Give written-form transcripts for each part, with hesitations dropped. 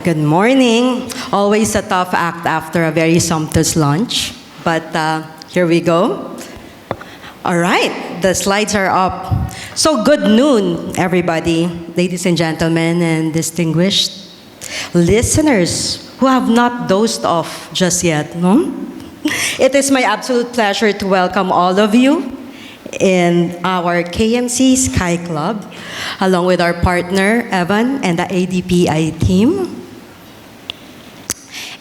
Good morning. Always a tough act after a very sumptuous lunch, but here we go. All right, the slides are up. So good noon, everybody, ladies and gentlemen, and distinguished listeners who have not dozed off just yet, no? It is my absolute pleasure to welcome all of you in our KMC Sky Club, along with our partner, Evan, and the ADPI team.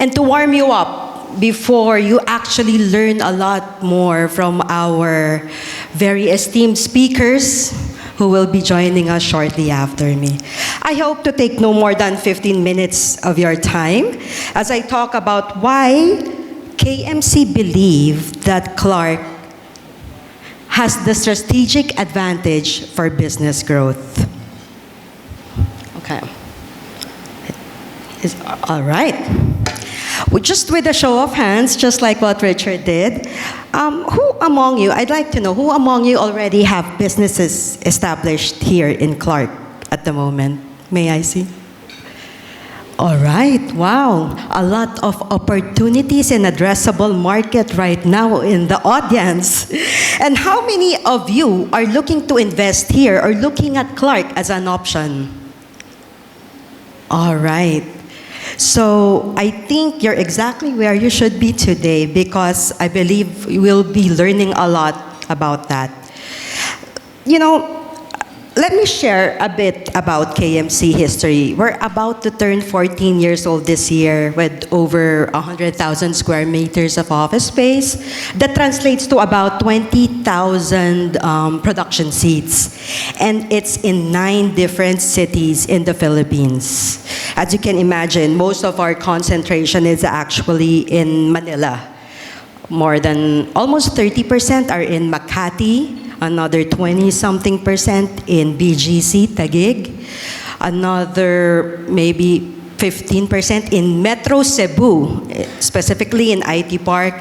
And to warm you up before you actually learn a lot more from our very esteemed speakers who will be joining us shortly after me. I hope to take no more than 15 minutes of your time as I talk about why KMC believe that Clark has the strategic advantage for business growth. Okay. All right. Just with a show of hands, just like what Richard did, who among you, I'd like to know, who among you already have businesses established here in Clark at the moment? May I see? All right, wow. A lot of opportunities in addressable market right now in the audience. And how many of you are looking to invest here or looking at Clark as an option? All right. So I think you're exactly where you should be today because I believe we'll be learning a lot about that. You know, let me share a bit about KMC history. We're about to turn 14 years old this year with over 100,000 square meters of office space. That translates to about 20,000 production seats. And it's in 9 different cities in the Philippines. As you can imagine, most of our concentration is actually in Manila. More than almost 30% are in Makati, another 20-something% in BGC, Taguig, another maybe 15% in Metro Cebu, specifically in IT Park,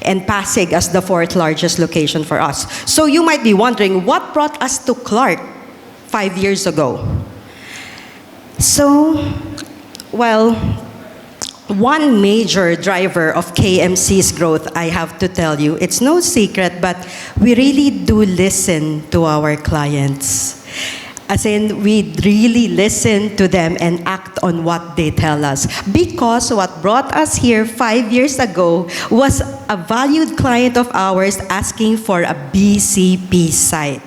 and Pasig as the 4th largest location for us. So you might be wondering, what brought us to Clark 5 years ago? So, well, one major driver of KMC's growth, I have to tell you, it's no secret, but we really do listen to our clients. As in, we really listen to them and act on what they tell us. Because what brought us here 5 years ago was a valued client of ours asking for a BCP site.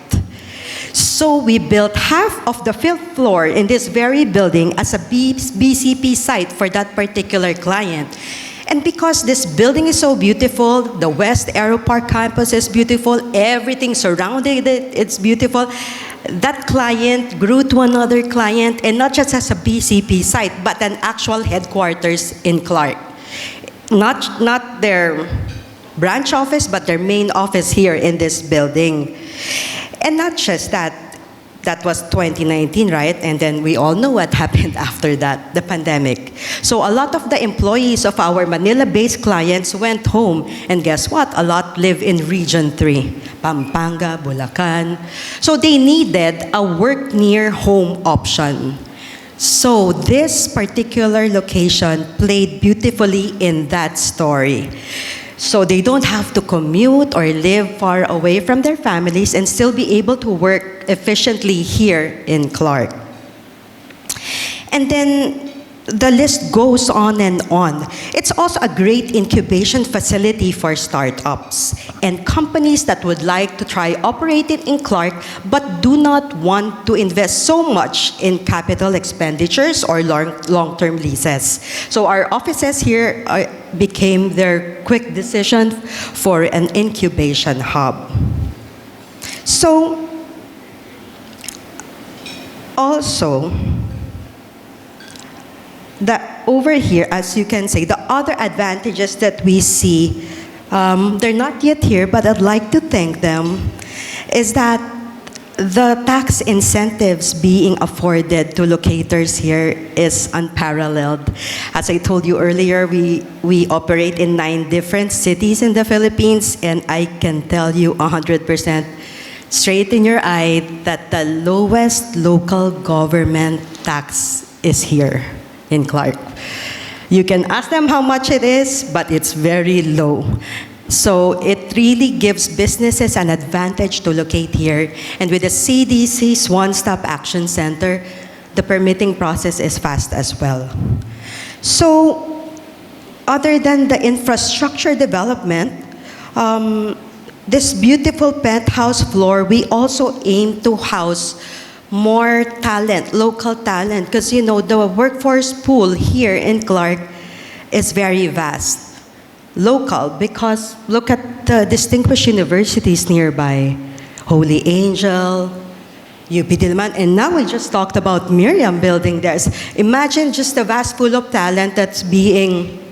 So we built half of the 5th floor in this very building as a BCP site for that particular client. And because this building is so beautiful, the West Aero Park campus is beautiful, everything surrounding it, it's beautiful, that client grew to another client, and not just as a BCP site, but an actual headquarters in Clark. Not their branch office, but their main office here in this building. And not just that, that was 2019, right? And then we all know what happened after that, the pandemic. So a lot of the employees of our Manila-based clients went home. And guess what? A lot live in Region 3, Pampanga, Bulacan. So they needed a work near home option. So this particular location played beautifully in that story. So they don't have to commute or live far away from their families and still be able to work efficiently here in Clark. And then the list goes on and on. It's also a great incubation facility for startups and companies that would like to try operating in Clark but do not want to invest so much in capital expenditures or long-term leases. So our offices here became their quick decision for an incubation hub. So also, over here, as you can see, the other advantages that we see, they're not yet here, but I'd like to thank them, is that the tax incentives being afforded to locators here is unparalleled. As I told you earlier, we operate in 9 different cities in the Philippines, and I can tell you 100% straight in your eye that the lowest local government tax is here in Clark. You can ask them how much it is, but it's very low. So it really gives businesses an advantage to locate here. And with the CDC's One-Stop Action Center, the permitting process is fast as well. So other than the infrastructure development, this beautiful penthouse floor, we also aim to house more talent, local talent, because you know the workforce pool here in Clark is very vast. Local, because look at the distinguished universities nearby. Holy Angel, UP Diliman, and now we just talked about Miriam building theirs. Imagine just the vast pool of talent that's being,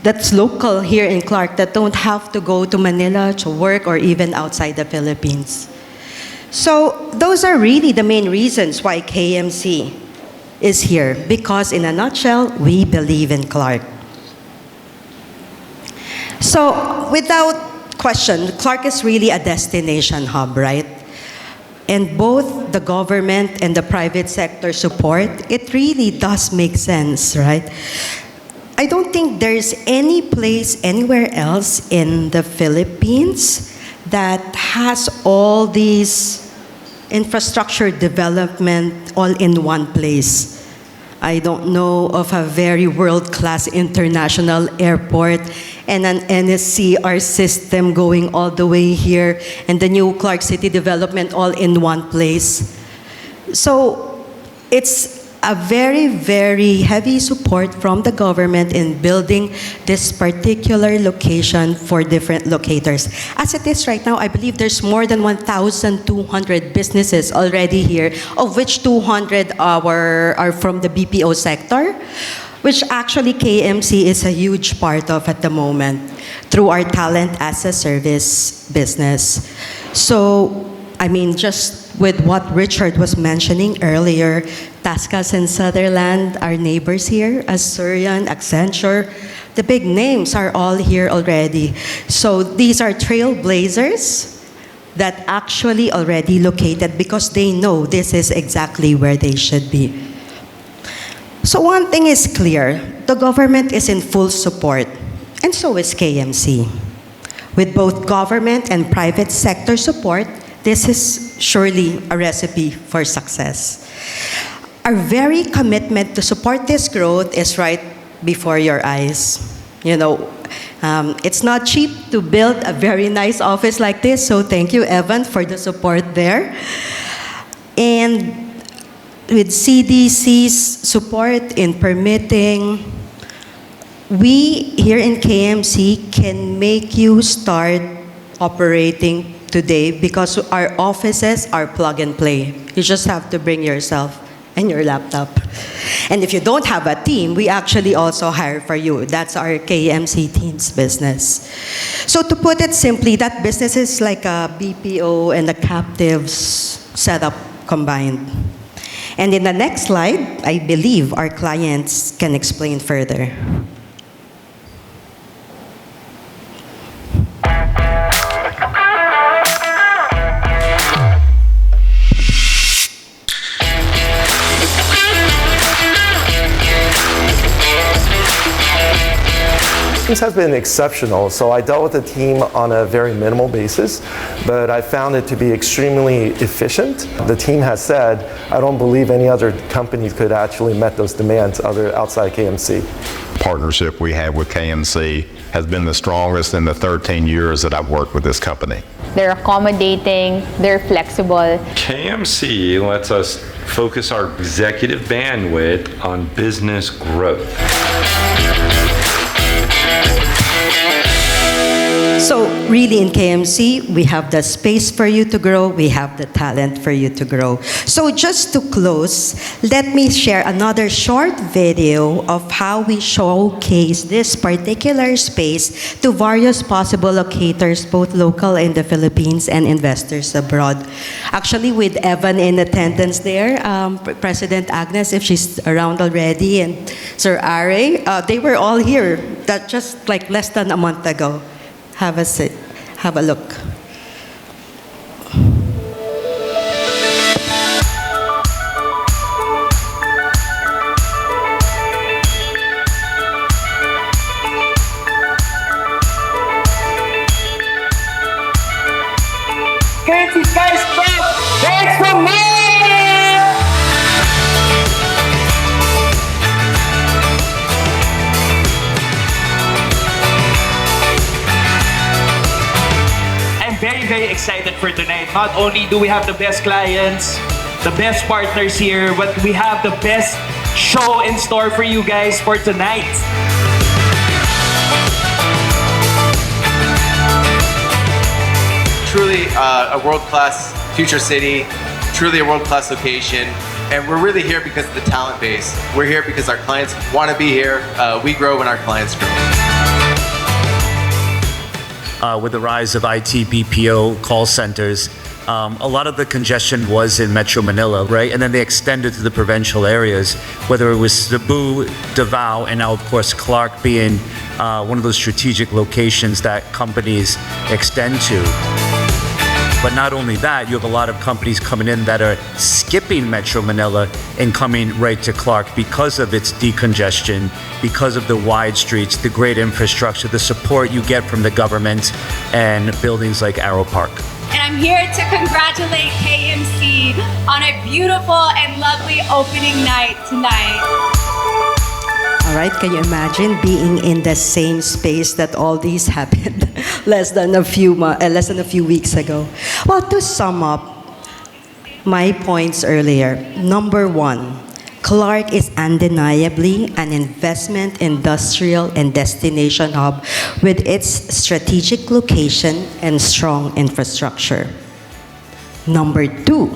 that's local here in Clark, that don't have to go to Manila to work or even outside the Philippines. So those are really the main reasons why KMC is here, because in a nutshell, we believe in Clark. So without question, Clark is really a destination hub, right? And both the government and the private sector support, it really does make sense, right? I don't think there's any place anywhere else in the Philippines that has all these infrastructure development all in one place. I don't know of a very world-class international airport and an NSCR system going all the way here, and the new Clark City development all in one place. So it's a very, very heavy support from the government in building this particular location for different locators. As it is right now, I believe there's more than 1,200 businesses already here, of which 200 are from the BPO sector, which actually KMC is a huge part of at the moment through our talent as a service business. So, I mean, just with what Richard was mentioning earlier, Tascas and Sutherland, our neighbors here, Asurian, Accenture, the big names are all here already. So these are trailblazers that actually already located because they know this is exactly where they should be. So one thing is clear, the government is in full support, and so is KMC. With both government and private sector support, this is surely a recipe for success. Our very commitment to support this growth is right before your eyes. You know, it's not cheap to build a very nice office like this, so thank you, Evan, for the support there. And with CDC's support in permitting, we here in KMC can make you start operating today because our offices are plug and play. You just have to bring yourself and your laptop. And if you don't have a team, we actually also hire for you. That's our KMC Teams business. So to put it simply, that business is like a BPO and a captives setup combined. And in the next slide, I believe our clients can explain further. This has been exceptional. So I dealt with the team on a very minimal basis, but I found it to be extremely efficient. The team has said, I don't believe any other company could actually met those demands outside KMC. Partnership we have with KMC has been the strongest in the 13 years that I've worked with this company. They're accommodating, they're flexible. KMC lets us focus our executive bandwidth on business growth. So really in KMC, we have the space for you to grow, we have the talent for you to grow. So just to close, let me share another short video of how we showcase this particular space to various possible locators, both local in the Philippines and investors abroad. Actually, with Evan in attendance there, President Agnes, if she's around already, and Sir Are, they were all here that just like less than a month ago. Have a sit, have a look. excited for tonight. Not only do we have the best clients, the best partners here, but we have the best show in store for you guys for tonight. Truly a world-class future city, truly a world-class location, and we're really here because of the talent base. We're here because our clients want to be here. We grow when our clients grow. With the rise of IT BPO call centers, a lot of the congestion was in Metro Manila, right? And then they extended to the provincial areas, whether it was Cebu, Davao, and now, of course, Clark being one of those strategic locations that companies extend to. But not only that, you have a lot of companies coming in that are skipping Metro Manila and coming right to Clark because of its decongestion, because of the wide streets, the great infrastructure, the support you get from the government, and buildings like Arrow Park. And I'm here to congratulate KMC on a beautiful and lovely opening night tonight. All right, can you imagine being in the same space that all these happened less than a few weeks ago? Well, to sum up my points earlier, number one, Clark is undeniably an investment industrial and destination hub with its strategic location and strong infrastructure. Number two,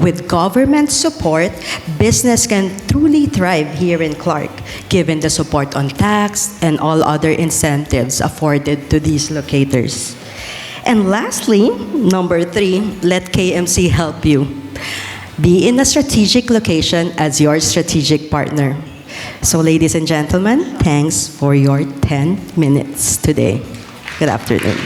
with government support, business can truly thrive here in Clark, given the support on tax and all other incentives afforded to these locators. And lastly, number three, let KMC help you. Be in a strategic location as your strategic partner. So ladies and gentlemen, thanks for your 10 minutes today. Good afternoon.